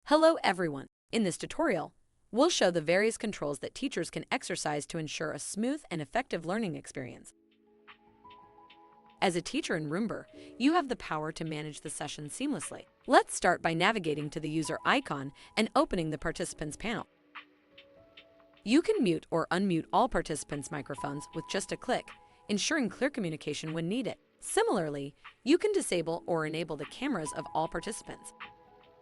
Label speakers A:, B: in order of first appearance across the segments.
A: Hello everyone! In this tutorial, we'll show the various controls that teachers can exercise to ensure a smooth and effective learning experience. As a teacher in Roombr, you have the power to manage the session seamlessly. Let's start by navigating to the user icon and opening the Participants panel. You can mute or unmute all participants' microphones with just a click, ensuring clear communication when needed. Similarly, you can disable or enable the cameras of all participants.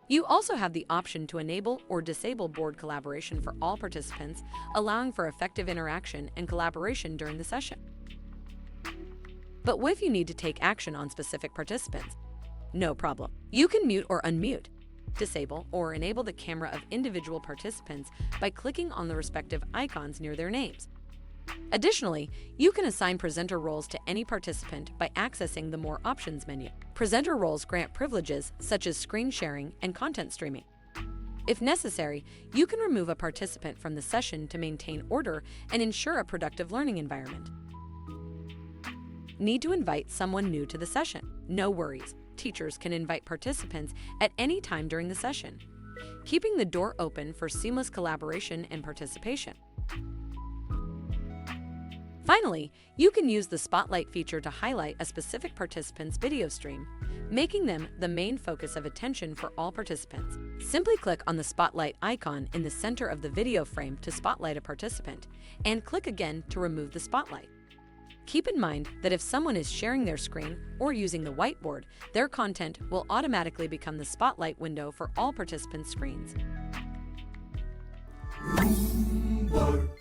A: You also have the option to enable or disable board collaboration for all participants, allowing for effective interaction and collaboration during the session. But what if you need to take action on specific participants? No problem. You can mute or unmute, disable or enable the camera of individual participants by clicking on the respective icons near their names. Additionally, you can assign presenter roles to any participant by accessing the More Options menu. Presenter roles grant privileges such as screen sharing and content streaming. If necessary, you can remove a participant from the session to maintain order and ensure a productive learning environment. Need to invite someone new to the session? No worries. Teachers can invite participants at any time during the session, keeping the door open for seamless collaboration and participation. Finally, you can use the Spotlight feature to highlight a specific participant's video stream, making them the main focus of attention for all participants. Simply click on the Spotlight icon in the center of the video frame to spotlight a participant, and click again to remove the spotlight. Keep in mind that if someone is sharing their screen or using the whiteboard, their content will automatically become the spotlight window for all participants' screens.
B: Roombr.